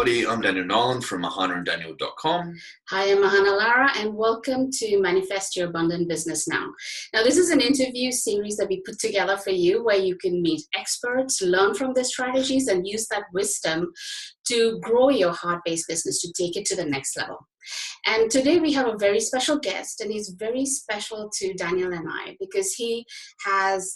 everybody. I'm Daniel Nolan from AhanaandDaniel.com. Hi, I'm Ahana Lara, and welcome to Manifest Your Abundant Business Now. Now, this is an interview series that we put together for you where you can meet experts, learn from their strategies, and use that wisdom to grow your heart-based business, to take it to the next level. And today we have a very special guest, and he's very special to Daniel and I because he has,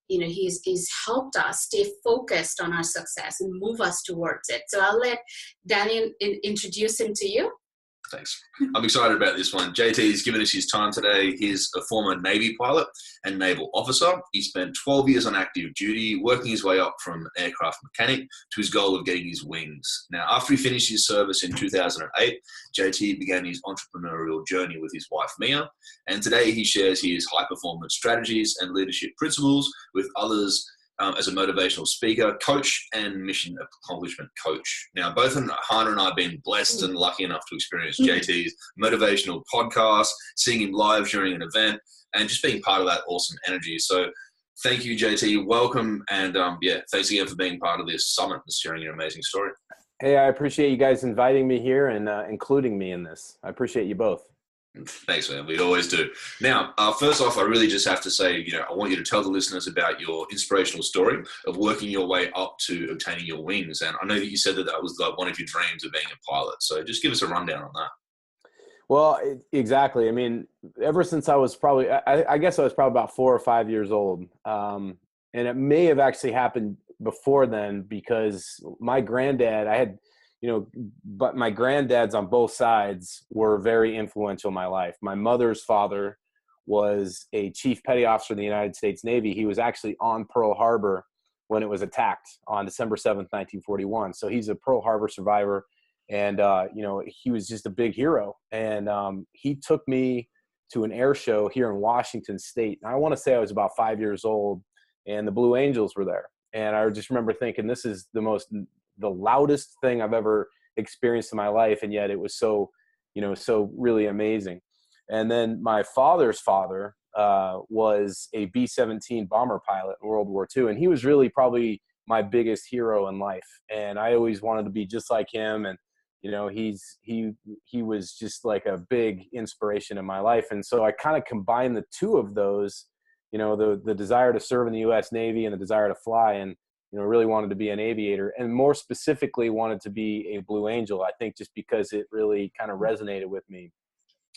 he's helped us stay focused on our success and move us towards it. So I'll let Daniel introduce him to you. Thanks. I'm excited about this one. JT's given us his time today. He's a former Navy pilot and naval officer. He spent 12 years on active duty, working his way up from an aircraft mechanic to his goal of getting his wings. Now, after he finished his service in 2008, JT began his entrepreneurial journey with his wife, Mia. And today he shares his high-performance strategies and leadership principles with others as a motivational speaker, coach, and mission accomplishment coach. Now, both Ahana and I have been blessed and lucky enough to experience JT's motivational podcast, seeing him live during an event, and just being part of that awesome energy. So thank you, JT. Welcome. And thanks again for being part of this summit and sharing your amazing story. Hey, I appreciate you guys inviting me here and including me in this. I appreciate you both. Thanks, man. We always do. Now, first off, I really just have to say, I want you to tell the listeners about your inspirational story of working your way up to obtaining your wings. And I know that you said that was like one of your dreams of being a pilot. So just give us a rundown on that. Well, exactly. I mean, ever since I was probably, I guess I was probably about 4 or 5 years old. And it may have actually happened before then because my granddad, but my granddads on both sides were very influential in my life. My mother's father was a chief petty officer in the United States Navy. He was actually on Pearl Harbor when it was attacked on December 7th, 1941. So he's a Pearl Harbor survivor. And, he was just a big hero. And he took me to an air show here in Washington State. And I want to say I was about 5 years old, and the Blue Angels were there. And I just remember thinking, this is the loudest thing I've ever experienced in my life. And yet it was so really amazing. And then my father's father was a B-17 bomber pilot in World War II. And he was really probably my biggest hero in life. And I always wanted to be just like him. And, he was just like a big inspiration in my life. And so I kind of combined the two of those, the desire to serve in the U.S. Navy and the desire to fly, and really wanted to be an aviator, and more specifically wanted to be a Blue Angel, I think, just because it really kind of resonated with me.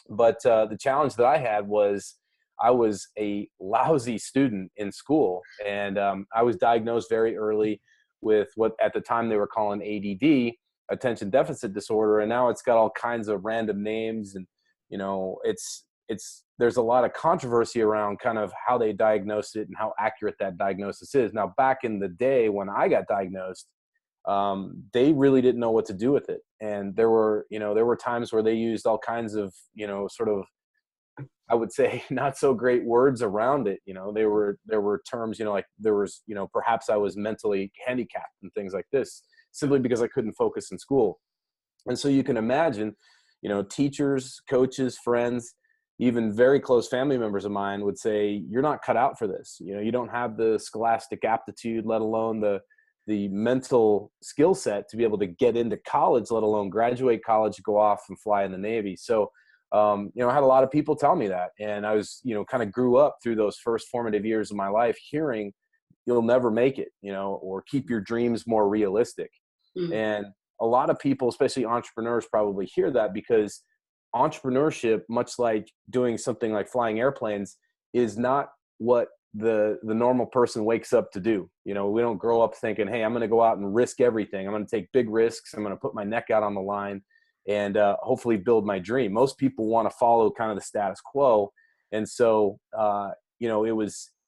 But the challenge that I had was I was a lousy student in school, and I was diagnosed very early with what at the time they were calling ADD, attention deficit disorder, and now it's got all kinds of random names, and there's a lot of controversy around kind of how they diagnosed it and how accurate that diagnosis is. Now, back in the day when I got diagnosed, they really didn't know what to do with it. And there were times where they used all kinds of, sort of, I would say, not so great words around it. There were terms, like there was, perhaps I was mentally handicapped and things like this, simply because I couldn't focus in school. And so you can imagine, teachers, coaches, friends, even very close family members of mine would say, you're not cut out for this. You don't have the scholastic aptitude, let alone the mental skill set to be able to get into college, let alone graduate college, go off and fly in the Navy. So, I had a lot of people tell me that. And I was, kind of grew up through those first formative years of my life hearing, you'll never make it, or keep your dreams more realistic. Mm-hmm. And a lot of people, especially entrepreneurs, probably hear that because entrepreneurship, much like doing something like flying airplanes, is not what the normal person wakes up to do. We don't grow up thinking, hey, I'm going to go out and risk everything. I'm going to take big risks. I'm going to put my neck out on the line and hopefully build my dream. Most people want to follow kind of the status quo. And so,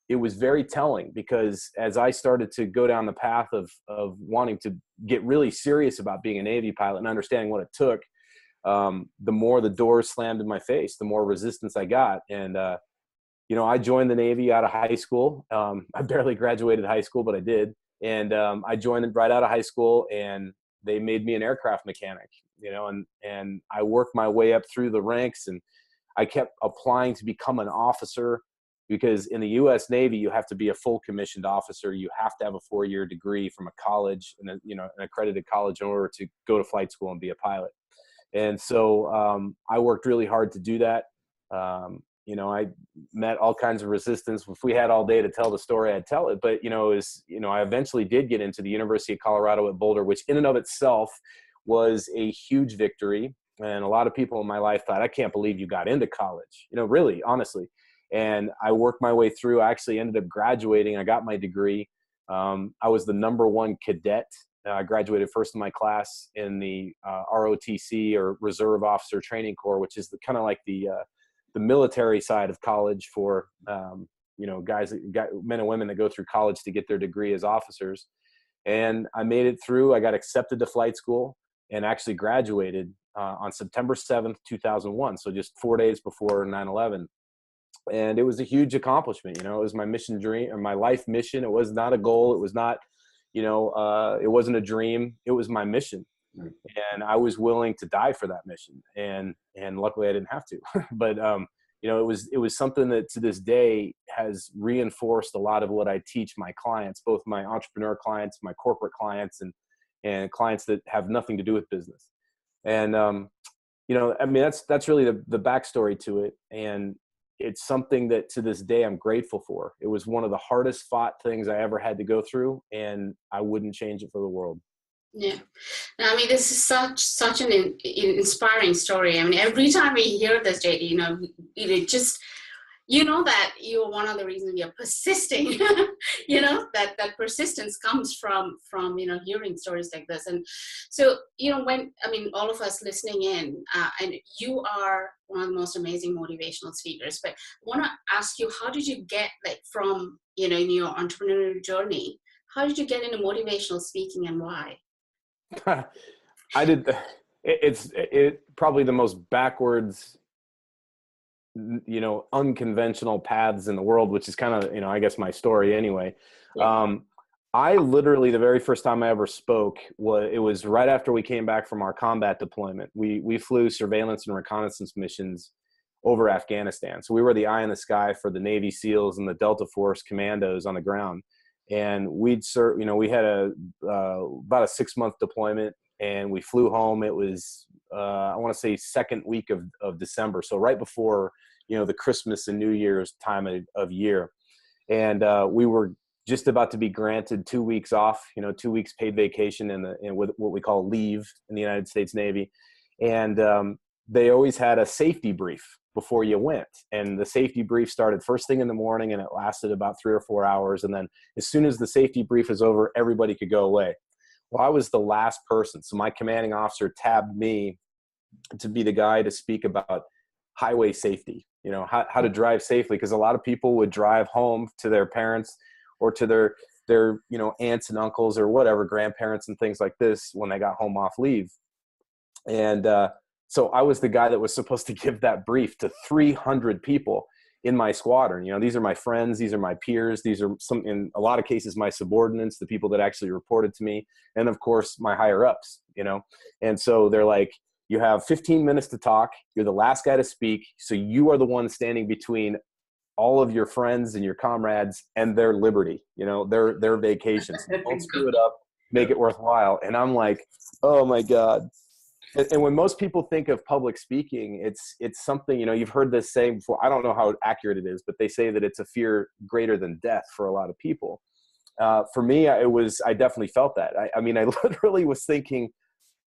it was very telling because as I started to go down the path of wanting to get really serious about being a Navy pilot and understanding what it took, the more the doors slammed in my face, the more resistance I got. And, I joined the Navy out of high school. I barely graduated high school, but I did. And I joined right out of high school, and they made me an aircraft mechanic, and I worked my way up through the ranks, and I kept applying to become an officer. because in the U.S. Navy, you have to be a full commissioned officer. You have to have a 4-year degree from a college, and an accredited college, in order to go to flight school and be a pilot. And so I worked really hard to do that. I met all kinds of resistance. If we had all day to tell the story, I'd tell it. But, I eventually did get into the University of Colorado at Boulder, which in and of itself was a huge victory. And a lot of people in my life thought, I can't believe you got into college, really, honestly. And I worked my way through. I actually ended up graduating. I got my degree. I was the #1 cadet. I graduated first in my class in the ROTC, or Reserve Officer Training Corps, which is kind of like the military side of college for men and women that go through college to get their degree as officers. And I made it through. I got accepted to flight school and actually graduated on September 7th, 2001. So just 4 days before 9/11. And it was a huge accomplishment. It was my mission dream, or my life mission. It was not a goal. It was not, it wasn't a dream. It was my mission. And I was willing to die for that mission. And luckily I didn't have to, but, it was something that to this day has reinforced a lot of what I teach my clients, both my entrepreneur clients, my corporate clients, and clients that have nothing to do with business. And, that's really the backstory to it. And it's something that to this day I'm grateful for. It was one of the hardest fought things I ever had to go through, and I wouldn't change it for the world. Yeah. I mean, this is such an inspiring story. I mean, every time we hear this, JD, it just, that you're one of the reasons you're persisting, that persistence comes from, hearing stories like this. And so, all of us listening in, and you are one of the most amazing motivational speakers, but I want to ask you, how did you get from, in your entrepreneurial journey, how did you get into motivational speaking, and why? I did. It's probably the most backwards, unconventional paths in the world, which is kind of, I guess my story anyway. Yeah. I literally, the very first time I ever spoke, it was right after we came back from our combat deployment. We flew surveillance and reconnaissance missions over Afghanistan. So we were the eye in the sky for the Navy SEALs and the Delta Force commandos on the ground. And we had about a 6-month deployment, and we flew home. It was, I want to say, second week of December. So right before, the Christmas and New Year's time of year. And we were just about to be granted 2 weeks off, 2 weeks paid vacation in what we call leave in the United States Navy. And they always had a safety brief before you went. And the safety brief started first thing in the morning, and it lasted about 3 or 4 hours. And then as soon as the safety brief is over, everybody could go away. Well, I was the last person. So my commanding officer tabbed me to be the guy to speak about highway safety, how to drive safely. Because a lot of people would drive home to their parents or to their aunts and uncles or whatever, grandparents and things like this when they got home off leave. And, so I was the guy that was supposed to give that brief to 300 people in my squadron. These are my friends, these are my peers, these are in a lot of cases, my subordinates, the people that actually reported to me, and of course my higher ups, And so they're like, you have 15 minutes to talk. You're the last guy to speak. So you are the one standing between all of your friends and your comrades and their liberty, their vacations. Don't screw it up, make it worthwhile. And I'm like, oh my God. And when most people think of public speaking, it's something, you've heard this saying before. I don't know how accurate it is, but they say that it's a fear greater than death for a lot of people. For me, I definitely felt that. I literally was thinking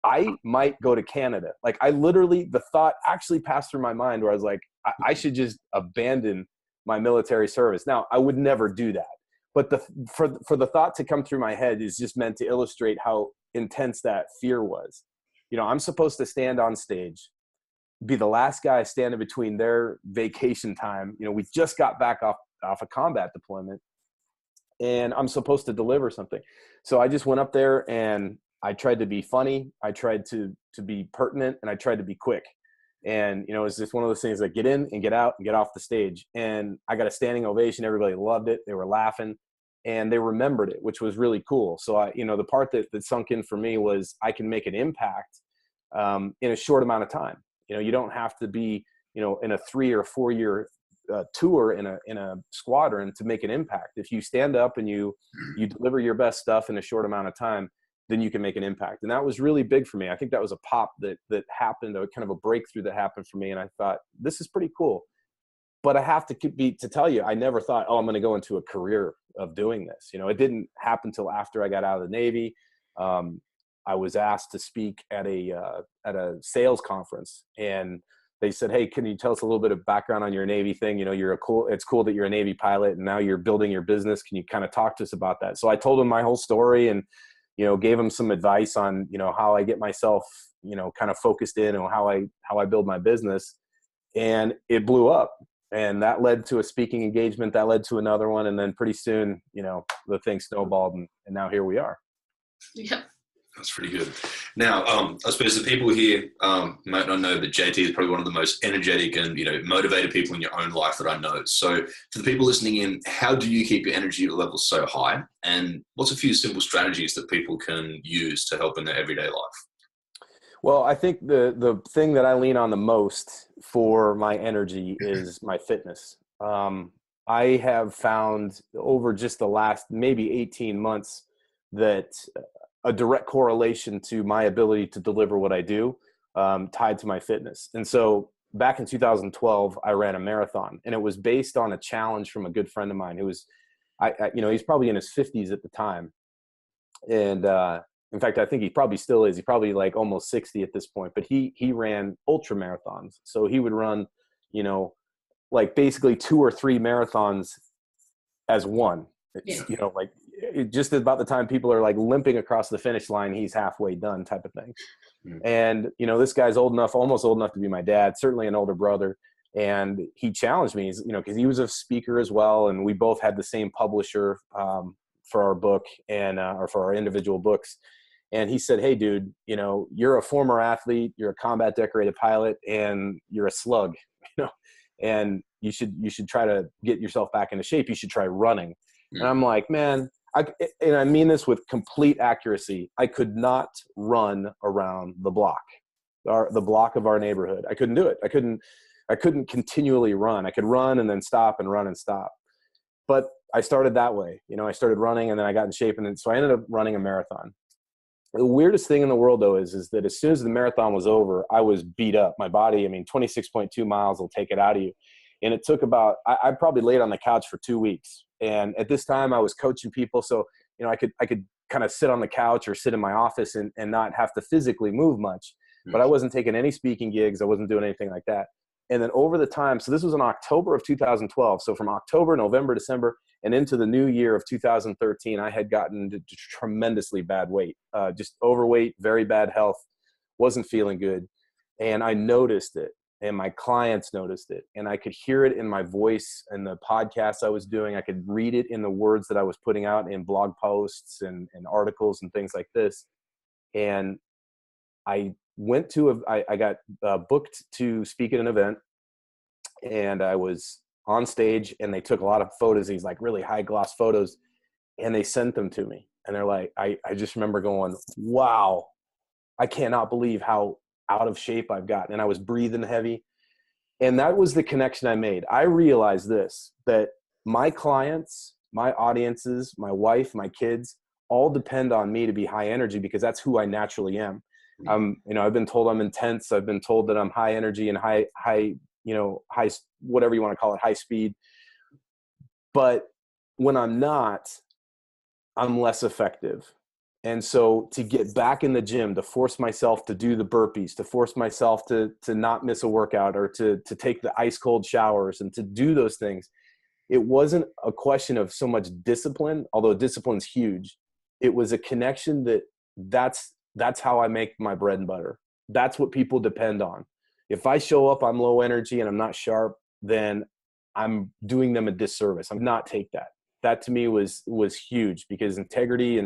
I might go to Canada. The thought actually passed through my mind where I was like, I should just abandon my military service. Now, I would never do that. But for the thought to come through my head is just meant to illustrate how intense that fear was. I'm supposed to stand on stage, be the last guy standing between their vacation time. We just got back off a combat deployment, and I'm supposed to deliver something. So I just went up there and I tried to be funny. I tried to be pertinent, and I tried to be quick. And, it's just one of those things like get in and get out and get off the stage. And I got a standing ovation. Everybody loved it. They were laughing. And they remembered it, which was really cool. So the part that sunk in for me was I can make an impact in a short amount of time. You don't have to be, in a 3 or 4 year tour in a squadron to make an impact. If you stand up and you deliver your best stuff in a short amount of time, then you can make an impact. And that was really big for me. I think that was a pop that happened, a kind of a breakthrough that happened for me. And I thought, this is pretty cool. But I have to tell you, I never thought, oh, I'm going to go into a career of doing this. It didn't happen until after I got out of the Navy. I was asked to speak at a sales conference, and they said, hey, can you tell us a little bit of background on your Navy thing? It's cool that you're a Navy pilot and now you're building your business. Can you kind of talk to us about that? So I told them my whole story and, gave them some advice on, how I get myself, kind of focused in and how I build my business. And it blew up. And that led to a speaking engagement that led to another one. And then pretty soon, the thing snowballed and now here we are. Yeah. That's pretty good. Now, I suppose the people here might not know that JT is probably one of the most energetic and, motivated people in your own life that I know. So for the people listening in, how do you keep your energy levels so high? And what's a few simple strategies that people can use to help in their everyday life? Well, I think the thing that I lean on the most for my energy is my fitness. I have found over just the last maybe 18 months that a direct correlation to my ability to deliver what I do tied to my fitness. And so back in 2012, I ran a marathon, and it was based on a challenge from a good friend of mine who was, he's probably in his 50s at the time. And in fact, I think he probably still is. He's probably like almost 60 at this point, but he ran ultra marathons. So he would run, like basically 2 or 3 marathons as one. Yeah. Just about the time people are like limping across the finish line, he's halfway done type of thing. And, this guy's almost old enough to be my dad, certainly an older brother. And he challenged me, because he was a speaker as well. And we both had the same publisher for our book or for our individual books. And he said, hey, dude, you're a former athlete, you're a combat decorated pilot, and you're a slug, and you should try to get yourself back into shape. You should try running. And I'm like, man, and I mean this with complete accuracy, I could not run around the block of our neighborhood. I couldn't do it. I couldn't continually run. I could run and then stop and run and stop. But I started that way. I started running and then I got in shape. And then, so I ended up running a marathon. The weirdest thing in the world, though, is that as soon as the marathon was over, I was beat up. My body, 26.2 miles will take it out of you. And it took I probably laid on the couch for 2 weeks. And at this time I was coaching people. So, I could kind of sit on the couch or sit in my office and not have to physically move much, but I wasn't taking any speaking gigs. I wasn't doing anything like that. And then over the time, so this was in October of 2012. So from October, November, December, and into the new year of 2013, I had gotten to tremendously bad weight, just overweight, very bad health, wasn't feeling good. And I noticed it. And my clients noticed it, and I could hear it in my voice and the podcasts I was doing. I could read it in the words that I was putting out in blog posts and articles and things like this. And I got booked to speak at an event, and I was on stage, and they took a lot of photos, these like really high gloss photos, and they sent them to me. And they're like, I just remember going, wow, I cannot believe how out of shape I've gotten. And I was breathing heavy. And that was the connection I made. I realized that my clients, my audiences, my wife, my kids, all depend on me to be high energy because that's who I naturally am. I've been told I'm intense. I've been told that I'm high energy and high, whatever you want to call it, high speed. But when I'm not, I'm less effective. And so to get back in the gym, to force myself to do the burpees, to force myself to not miss a workout or to take the ice cold showers and to do those things, it wasn't a question of so much discipline, although discipline's huge. It was a connection that's how I make my bread and butter. That's what people depend on. If I show up, I'm low energy and I'm not sharp, then I'm doing them a disservice. I'm not take that. That to me was huge because integrity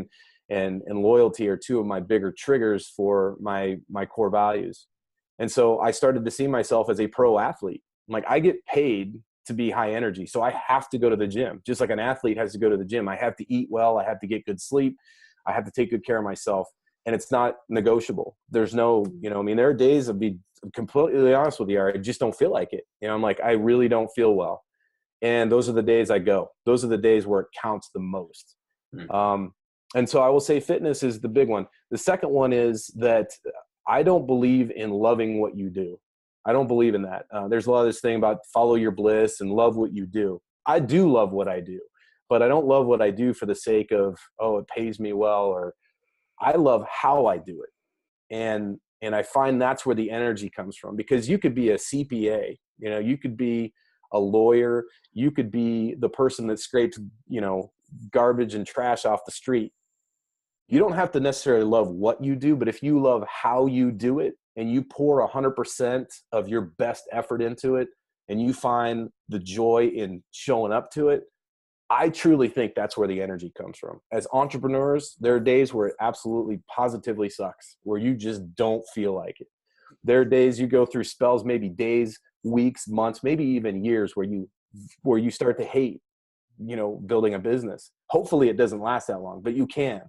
and loyalty are two of my bigger triggers for my core values. And so I started to see myself as a pro athlete. Like I get paid to be high energy. So I have to go to the gym, just like an athlete has to go to the gym. I have to eat well. I have to get good sleep. I have to take good care of myself. And it's not negotiable. There's no, there are days I'll be completely honest with you, I just don't feel like it. I'm like, I really don't feel well. And those are the days I go. Those are the days where it counts the most. And so I will say fitness is the big one. The second one is that I don't believe in loving what you do. I don't believe in that. There's a lot of this thing about follow your bliss and love what you do. I do love what I do, but I don't love what I do for the sake of, oh, it pays me well, or I love how I do it. And I find that's where the energy comes from, because you could be a CPA, you could be a lawyer, you could be the person that scrapes, garbage and trash off the street. You don't have to necessarily love what you do, but if you love how you do it and you pour 100% of your best effort into it and you find the joy in showing up to it, I truly think that's where the energy comes from. As entrepreneurs, there are days where it absolutely positively sucks, where you just don't feel like it. There are days you go through spells, maybe days, weeks, months, maybe even years where you start to hate, building a business. Hopefully it doesn't last that long, but you can.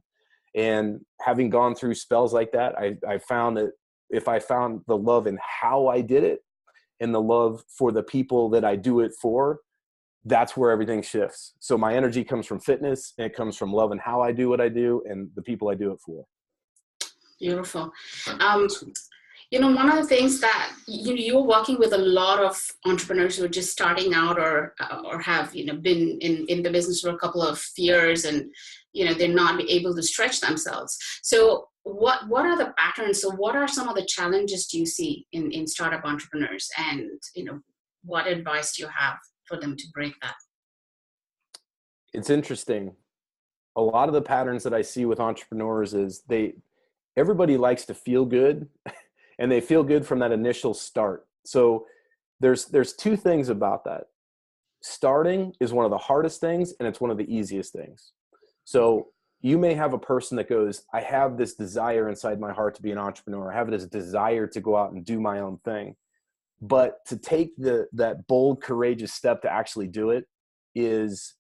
And having gone through spells like that, I found that if I found the love in how I did it and the love for the people that I do it for, that's where everything shifts. So my energy comes from fitness, and it comes from love and how I do what I do and the people I do it for. Beautiful. One of the things that you're working with a lot of entrepreneurs who are just starting out or have been in the business for a couple of years, and they're not able to stretch themselves. So what are the patterns? So what are some of the challenges do you see in startup entrepreneurs, and what advice do you have for them to break that? It's interesting. A lot of the patterns that I see with entrepreneurs is everybody likes to feel good. And they feel good from that initial start. So there's two things about that. Starting is one of the hardest things, and it's one of the easiest things. So you may have a person that goes, I have this desire inside my heart to be an entrepreneur. I have this desire to go out and do my own thing. But to take that bold, courageous step to actually do it is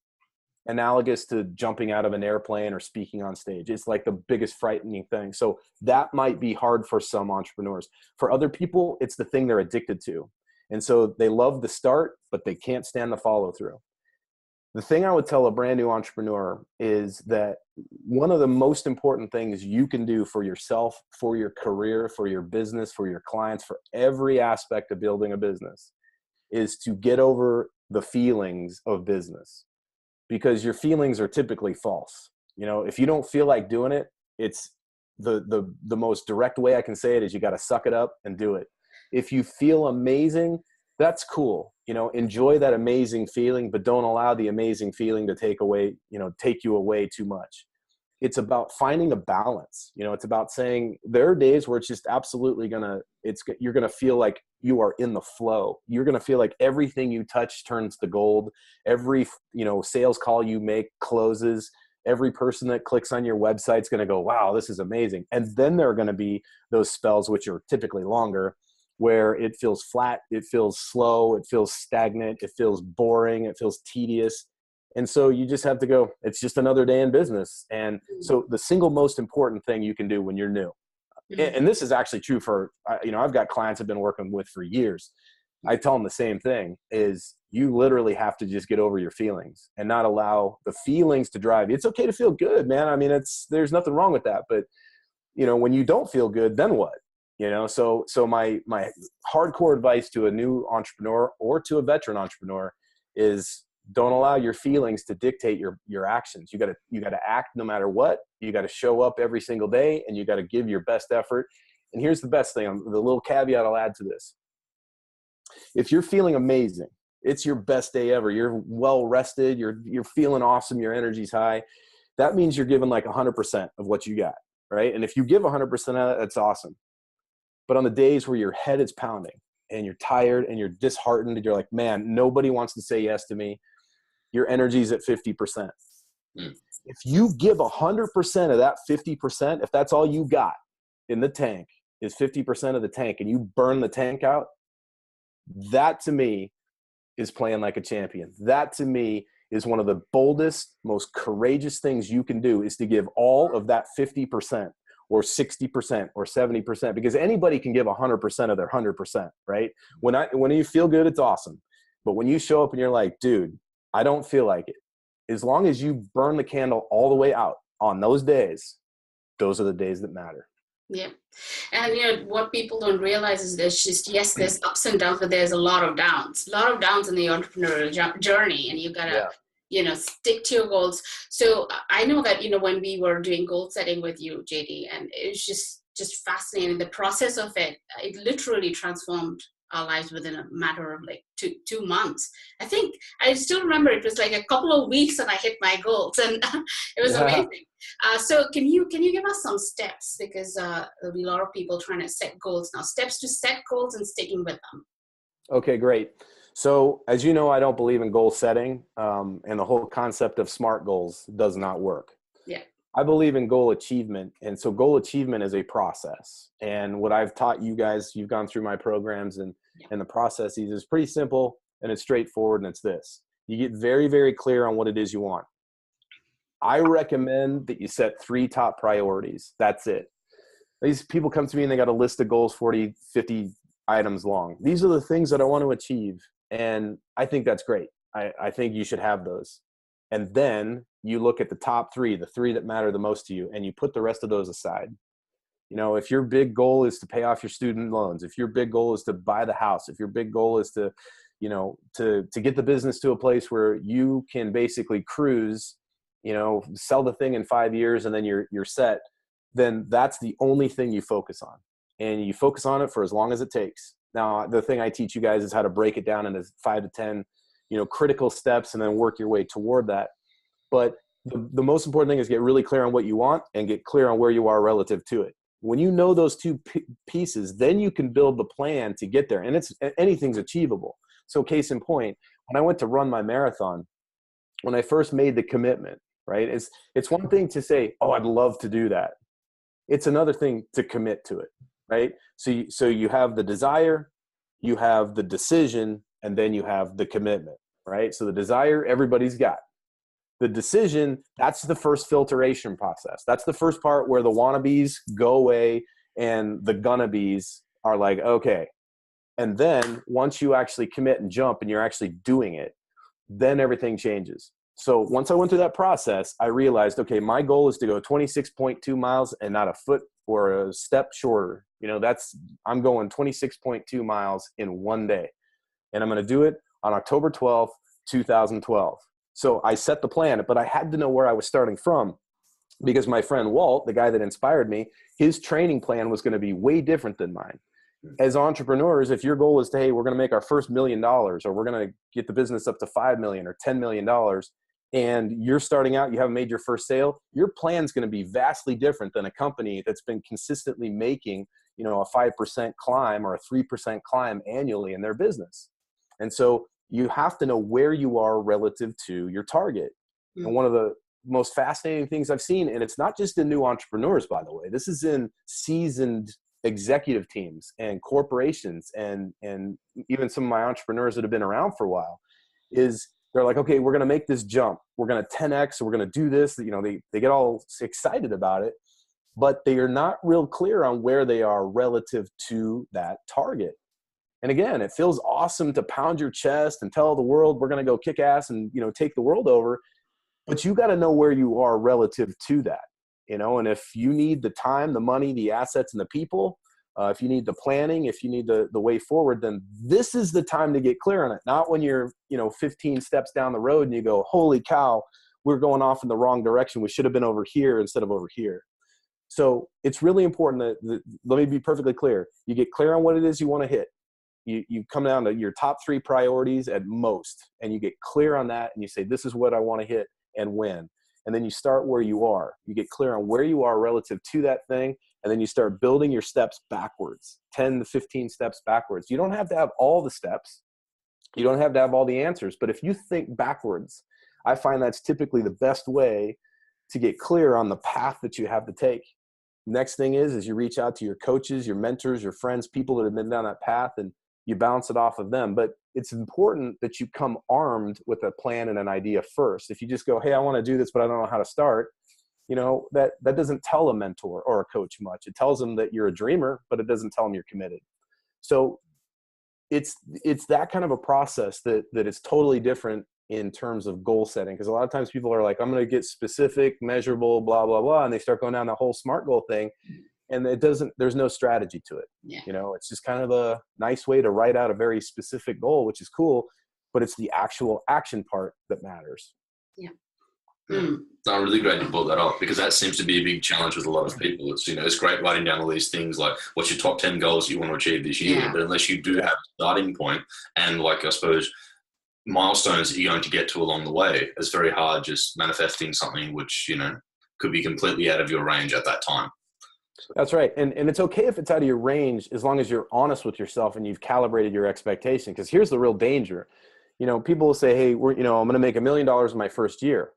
analogous to jumping out of an airplane or speaking on stage. It's like the biggest frightening thing. So that might be hard for some entrepreneurs. For other people, it's the thing they're addicted to. And so they love the start, but they can't stand the follow through. The thing I would tell a brand new entrepreneur is that one of the most important things you can do for yourself, for your career, for your business, for your clients, for every aspect of building a business is to get over the feelings of business. Because your feelings are typically false. If you don't feel like doing it, it's the most direct way I can say it is you got to suck it up and do it. If you feel amazing, that's cool. Enjoy that amazing feeling, but don't allow the amazing feeling to take you away too much. It's about finding a balance. It's about saying there are days where it's just absolutely you're going to feel like you are in the flow. You're going to feel like everything you touch turns to gold. Every, sales call you make closes. Every person that clicks on your website is going to go, wow, this is amazing. And then there are going to be those spells, which are typically longer, where it feels flat, it feels slow, it feels stagnant, it feels boring, it feels tedious. And so you just have to go, it's just another day in business. And so the single most important thing you can do when you're new, and this is actually true for, I've got clients I've been working with for years. I tell them the same thing is you literally have to just get over your feelings and not allow the feelings to drive you. It's okay to feel good, man. I mean, there's nothing wrong with that. But, when you don't feel good, then what? So my hardcore advice to a new entrepreneur or to a veteran entrepreneur is don't allow your feelings to dictate your actions. You got to act no matter what. You got to show up every single day, and you got to give your best effort. And here's the best thing, the little caveat I'll add to this. If you're feeling amazing, it's your best day ever. You're well rested. You're feeling awesome. Your energy's high. That means you're giving like 100% of what you got, right? And if you give 100% of it, that's awesome. But on the days where your head is pounding and you're tired and you're disheartened and you're like, man, nobody wants to say yes to me, your energy's at 50%. If you give 100% of that 50%, if that's all you got in the tank is 50% of the tank and you burn the tank out, that to me is playing like a champion. That to me is one of the boldest, most courageous things you can do is to give all of that 50% or 60% or 70%, because anybody can give 100% of their 100%, right? When you feel good, it's awesome. But when you show up and you're like, dude, I don't feel like it. As long as you burn the candle all the way out on those days, those are the days that matter. Yeah. And what people don't realize is there's ups and downs, but there's a lot of downs in the entrepreneurial journey, and you gotta, stick to your goals. So I know that, when we were doing goal setting with you, JD, and it was just fascinating. The process of it literally transformed our lives within a matter of like two months. I think I still remember it was like a couple of weeks and I hit my goals, and it was amazing. So can you give us some steps, because there'll be a lot of people trying to set goals now, steps to set goals and sticking with them. Okay, great. So as you know, I don't believe in goal setting, and the whole concept of SMART goals does not work. Yeah. I believe in goal achievement. And so goal achievement is a process. And what I've taught you guys, you've gone through my programs and the processes, is pretty simple and it's straightforward. And it's this: you get very, very clear on what it is you want. I recommend that you set 3 top priorities. That's it. These people come to me and they got a list of goals, 40, 50 items long. These are the things that I want to achieve. And I think that's great. I think you should have those. And then you look at the top 3, the 3 that matter the most to you, and you put the rest of those aside. If your big goal is to pay off your student loans, if your big goal is to buy the house, if your big goal is to, to get the business to a place where you can basically cruise, sell the thing in 5 years and then you're set, then that's the only thing you focus on. And you focus on it for as long as it takes. Now, the thing I teach you guys is how to break it down into 5 to 10, critical steps, and then work your way toward that. But the most important thing is get really clear on what you want and get clear on where you are relative to it. When you know those 2 pieces, then you can build the plan to get there. And anything's achievable. So case in point, when I went to run my marathon, when I first made the commitment, right, it's one thing to say, oh, I'd love to do that. It's another thing to commit to it, right? So you have the desire, you have the decision, and then you have the commitment, right? So the desire, everybody's got. The decision, that's the first filtration process. That's the first part where the wannabes go away and the gonna-bees are like, okay. And then once you actually commit and jump and you're actually doing it, then everything changes. So once I went through that process, I realized, okay, my goal is to go 26.2 miles and not a foot or a step shorter. I'm going 26.2 miles in one day. And I'm going to do it on October 12th, 2012. So I set the plan, but I had to know where I was starting from, because my friend Walt, the guy that inspired me, his training plan was going to be way different than mine. As entrepreneurs, if your goal is to, hey, we're going to make our first $1 million, or we're going to get the business up to $5 million or $10 million, and you're starting out, you haven't made your first sale, your plan's going to be vastly different than a company that's been consistently making, a 5% climb or a 3% climb annually in their business. And so you have to know where you are relative to your target. Mm-hmm. And one of the most fascinating things I've seen, and it's not just in new entrepreneurs, by the way, this is in seasoned executive teams and corporations and even some of my entrepreneurs that have been around for a while, is they're like, okay, we're going to make this jump. We're going to 10X. We're going to do this. They get all excited about it, but they are not real clear on where they are relative to that target. And again, it feels awesome to pound your chest and tell the world we're going to go kick ass and, take the world over. But you got to know where you are relative to that, and if you need the time, the money, the assets, and the people, if you need the planning, if you need the way forward, then this is the time to get clear on it. Not when you're, 15 steps down the road and you go, holy cow, we're going off in the wrong direction. We should have been over here instead of over here. So it's really important that let me be perfectly clear. You get clear on what it is you want to hit. You come down to your top 3 priorities at most, and you get clear on that, and you say, this is what I want to hit and when. And then you start where you are. You get clear on where you are relative to that thing, and then you start building your steps backwards, 10 to 15 steps backwards. You don't have to have all the steps. You don't have to have all the answers. But if you think backwards, I find that's typically the best way to get clear on the path that you have to take. Next thing is you reach out to your coaches, your mentors, your friends, people that have been down that path, and you bounce it off of them. But it's important that you come armed with a plan and an idea first. If you just go, hey, I want to do this, but I don't know how to start, that doesn't tell a mentor or a coach much. It tells them that you're a dreamer, but it doesn't tell them you're committed. So it's that kind of a process that is totally different in terms of goal setting. Because a lot of times people are like, I'm going to get specific, measurable, blah, blah, blah. And they start going down the whole SMART goal thing. And there's no strategy to it. Yeah. You know, it's just kind of a nice way to write out a very specific goal, which is cool, but it's the actual action part that matters. Yeah. No, really great you brought that up, because that seems to be a big challenge with a lot of people. It's, you know, it's great writing down all these things like what's your top 10 goals you want to achieve this year, but unless you do have a starting point and, like, I suppose, milestones that you're going to get to along the way, it's very hard just manifesting something which, you know, could be completely out of your range at that time. That's right. And it's okay if it's out of your range, as long as you're honest with yourself and you've calibrated your expectation. Because here's the real danger. You know, people will say, hey, I'm going to make $1 million in my first year.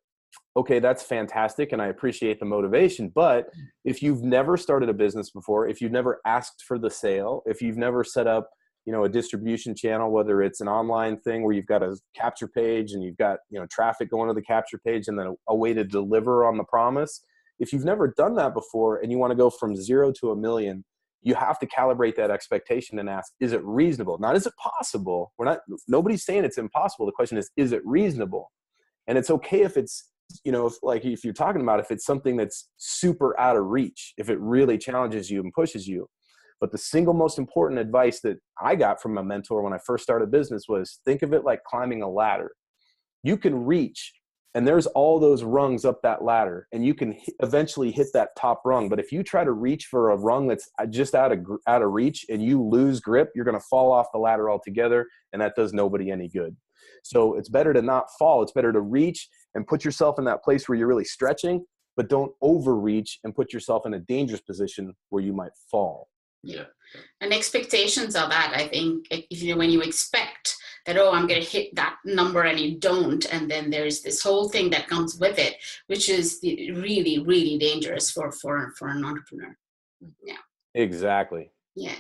Okay, that's fantastic. And I appreciate the motivation. But if you've never started a business before, if you've never asked for the sale, if you've never set up, you know, a distribution channel, whether it's an online thing where you've got a capture page and you've got, you know, traffic going to the capture page and then a way to deliver on the promise. If you've never done that before and you want to go from 0 to 1 million, you have to calibrate that expectation and ask, is it reasonable? Not, is it possible? Nobody's saying it's impossible. The question is it reasonable? And it's okay if it's, you know, if you're talking about, if it's something that's super out of reach, if it really challenges you and pushes you. But the single most important advice that I got from a mentor when I first started business was, think of it like climbing a ladder. You can reach, and there's all those rungs up that ladder, and you can eventually hit that top rung. But if you try to reach for a rung that's just out of reach and you lose grip, you're going to fall off the ladder altogether, and that does nobody any good. So it's better to not fall. It's better to reach and put yourself in that place where you're really stretching, but don't overreach and put yourself in a dangerous position where you might fall. Yeah. And expectations are that, I think, if you know, when you expect that, oh, I'm going to hit that number and you don't, and then there's this whole thing that comes with it, which is really, really dangerous for an entrepreneur. Yeah. Exactly. Yeah.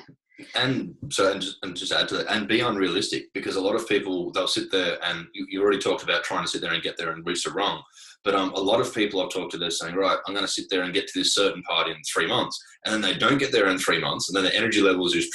And so, and just add to that, and be unrealistic, because a lot of people, they'll sit there, and you already talked about trying to sit there and get there and reach the rung. But a lot of people I've talked to, they're saying, right, I'm going to sit there and get to this certain part in 3 months. And then they don't get there in 3 months. And then the energy levels just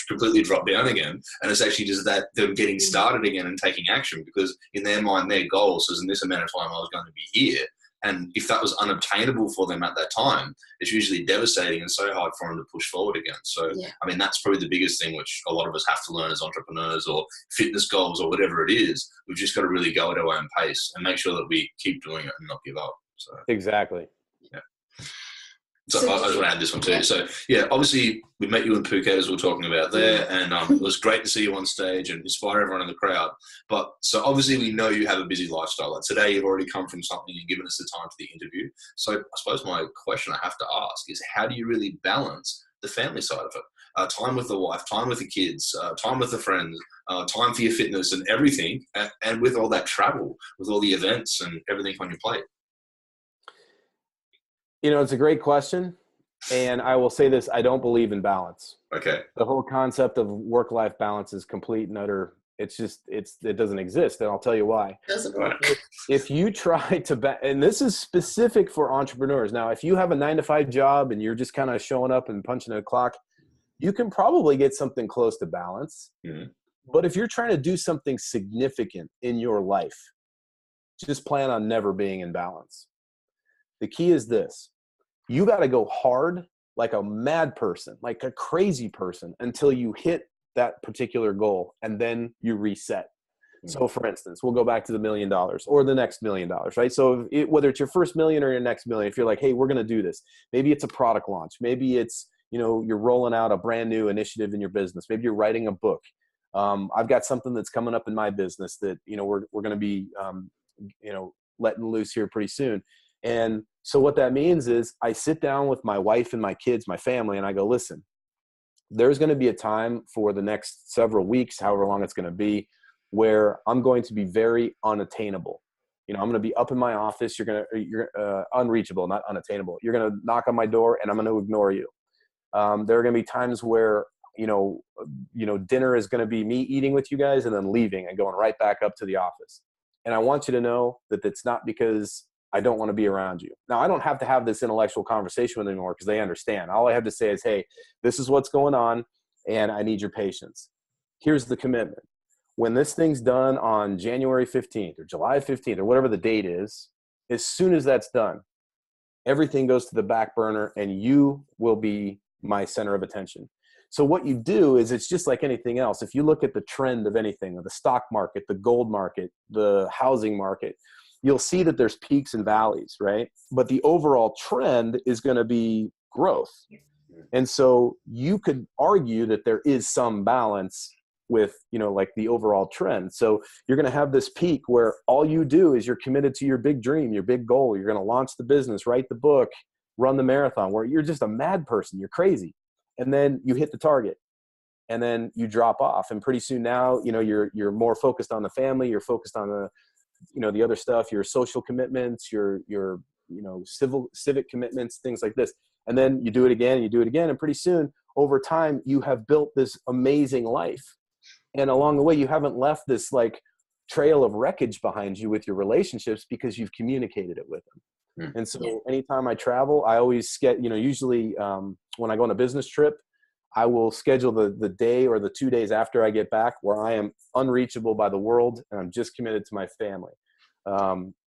completely drop down again. And it's actually just that them getting started again and taking action, because in their mind, their goal says, in this amount of time, I was going to be here. And if that was unobtainable for them at that time, it's usually devastating and so hard for them to push forward again. So, I mean, that's probably the biggest thing which a lot of us have to learn as entrepreneurs or fitness goals or whatever it is. We've just got to really go at our own pace and make sure that we keep doing it and not give up. So exactly. Yeah. So I just want to add this one too. So yeah, obviously we met you in Phuket, as we were talking about there, and it was great to see you on stage and inspire everyone in the crowd. But so obviously we know you have a busy lifestyle. Like today you've already come from something and given us the time for the interview. So I suppose my question I have to ask is, how do you really balance the family side of it? Time with the wife, time with the kids, time with the friends, time for your fitness and everything, and with all that travel, with all the events and everything on your plate. You know, it's a great question. And I will say this, I don't believe in balance. Okay. The whole concept of work-life balance is complete and utter. It doesn't exist. And I'll tell you why. Doesn't work. If you try to, and this is specific for entrepreneurs. Now, if you have a 9-to-5 job and you're just kind of showing up and punching a clock, you can probably get something close to balance. Mm-hmm. But if you're trying to do something significant in your life, just plan on never being in balance. The key is this: you got to go hard like a mad person, like a crazy person, until you hit that particular goal, and then you reset. Mm-hmm. So for instance, we'll go back to the $1 million or the next $1 million, right? So whether it's your first million or your next million, if you're like, hey, we're going to do this, maybe it's a product launch, maybe it's, you know, you're rolling out a brand new initiative in your business, maybe you're writing a book. I've got something that's coming up in my business that, you know, we're going to be, you know, letting loose here pretty soon. And so what that means is I sit down with my wife and my kids, my family, and I go, listen, there's going to be a time for the next several weeks, however long it's going to be, where I'm going to be very unattainable. You know, I'm going to be up in my office. You're unreachable, not unattainable. You're going to knock on my door and I'm going to ignore you. There are going to be times where, you know, dinner is going to be me eating with you guys and then leaving and going right back up to the office. And I want you to know that it's not because I don't want to be around you. Now, I don't have to have this intellectual conversation with them anymore because they understand. All I have to say is, hey, this is what's going on and I need your patience. here's the commitment. When this thing's done on January 15th or July 15th or whatever the date is, as soon as that's done, everything goes to the back burner and you will be my center of attention. So what you do is, it's just like anything else. If you look at the trend of anything, the stock market, the gold market, the housing market, you'll see that there's peaks and valleys, right? But the overall trend is going to be growth. And so you could argue that there is some balance with, like the overall trend. So you're going to have this peak where all you do is you're committed to your big dream, your big goal. You're going to launch the business, write the book, run the marathon, where you're just a mad person. You're crazy. And then you hit the target and then you drop off. And pretty soon now, you're more focused on the family. You're focused on the other stuff, your social commitments, your civic commitments, things like this. And then you do it again, and pretty soon over time you have built this amazing life. And along the way, you haven't left this like trail of wreckage behind you with your relationships because you've communicated it with them. And so anytime I travel, I always get, usually when I go on a business trip, I will schedule the day or the 2 days after I get back where I am unreachable by the world and I'm just committed to my family.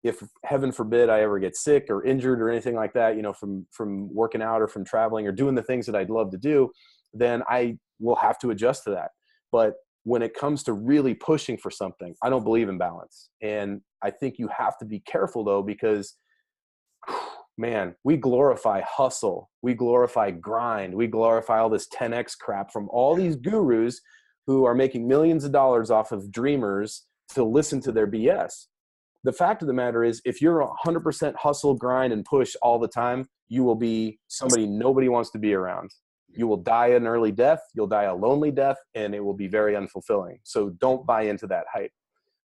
If heaven forbid I ever get sick or injured or anything like that, from working out or from traveling or doing the things that I'd love to do, then I will have to adjust to that. But when it comes to really pushing for something, I don't believe in balance. And I think you have to be careful though, because man, we glorify hustle. We glorify grind. We glorify all this 10X crap from all these gurus who are making millions of dollars off of dreamers to listen to their BS. The fact of the matter is, if you're 100% hustle, grind, and push all the time, you will be somebody nobody wants to be around. You will die an early death. You'll die a lonely death, and it will be very unfulfilling. So don't buy into that hype.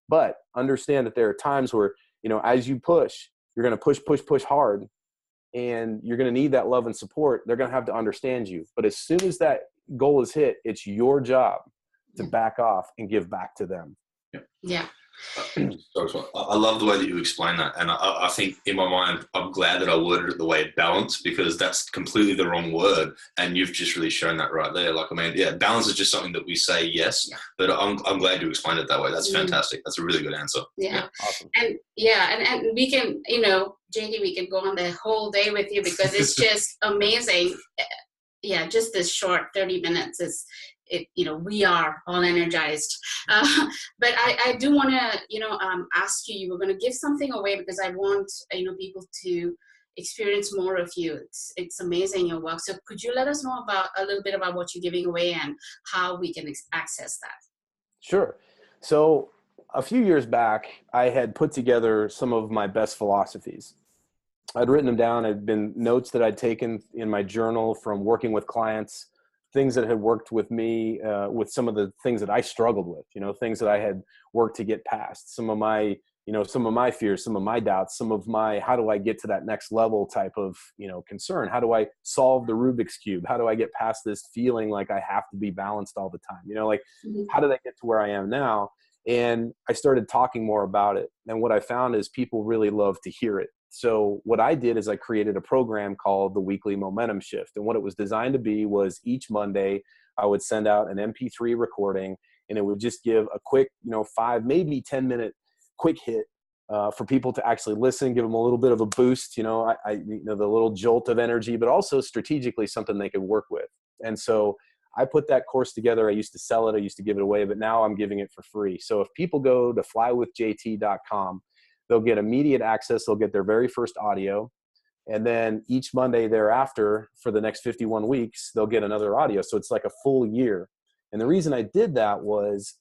But understand that there are times where, as you push, you're going to push hard, and you're going to need that love and support. They're going to have to understand you. But as soon as that goal is hit, it's your job to back off and give back to them. Yeah. I love the way that you explain that, and I think in my mind I'm glad that I worded it the way balance, because that's completely the wrong word, and you've just really shown that right there. Balance is just something that we say, but I'm glad you explained it that way. That's fantastic. That's a really good answer. Awesome. And we can, JD, we can go on the whole day with you because it's just amazing. Just this short 30 minutes is we are all energized. But I do want to, ask you were going to give something away because I want, people to experience more of you. It's amazing, your work. So could you let us know a little bit about what you're giving away and how we can access that? Sure. So a few years back, I had put together some of my best philosophies. I'd written them down. I'd been notes that I'd taken in my journal from working with clients, things that had worked with me, with some of the things that I struggled with, things that I had worked to get past, some of my fears, some of my doubts, some of my, how do I get to that next level type of, concern? How do I solve the Rubik's Cube? How do I get past this feeling like I have to be balanced all the time? How did I get to where I am now? And I started talking more about it. And what I found is people really love to hear it. So what I did is I created a program called the Weekly Momentum Shift. And what it was designed to be was each Monday, I would send out an MP3 recording, and it would just give a quick, 5, maybe 10-minute quick hit for people to actually listen, give them a little bit of a boost, the little jolt of energy, but also strategically something they could work with. And so I put that course together. I used to sell it. I used to give it away, but now I'm giving it for free. So if people go to flywithjt.com, they'll get immediate access. They'll get their very first audio. And then each Monday thereafter, for the next 51 weeks, they'll get another audio. So it's like a full year. And the reason I did that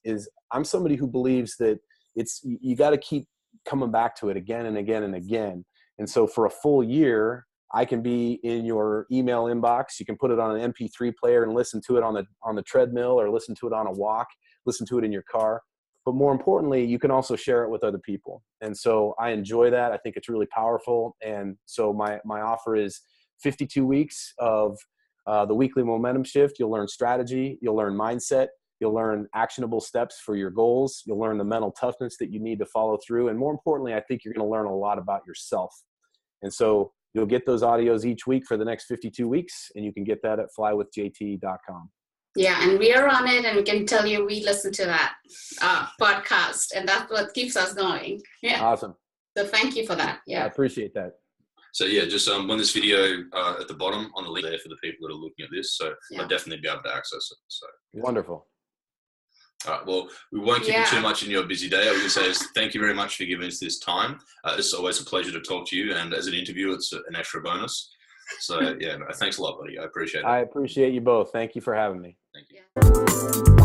is I'm somebody who believes that you got to keep coming back to it again and again and again. And so for a full year, I can be in your email inbox. You can put it on an MP3 player and listen to it on the treadmill, or listen to it on a walk, listen to it in your car. But more importantly, you can also share it with other people. And so I enjoy that. I think it's really powerful. And so my offer is 52 weeks of the Weekly Momentum Shift. You'll learn strategy. You'll learn mindset. You'll learn actionable steps for your goals. You'll learn the mental toughness that you need to follow through. And more importantly, I think you're going to learn a lot about yourself. And so you'll get those audios each week for the next 52 weeks, and you can get that at flywithjt.com. Yeah, and we are on it, and we can tell you we listen to that podcast, and that's what keeps us going. Yeah. Awesome. So thank you for that. Yeah. I appreciate that. So yeah, just on this video at the bottom on the link there for the people that are looking at this. So I'll definitely be able to access it. So wonderful. All right. Well, we won't keep you too much in your busy day. I was going to say is thank you very much for giving us this time. It's always a pleasure to talk to you, and as an interview, it's an extra bonus. So yeah, thanks a lot, buddy. I appreciate it. I appreciate you both. Thank you for having me. Thank you.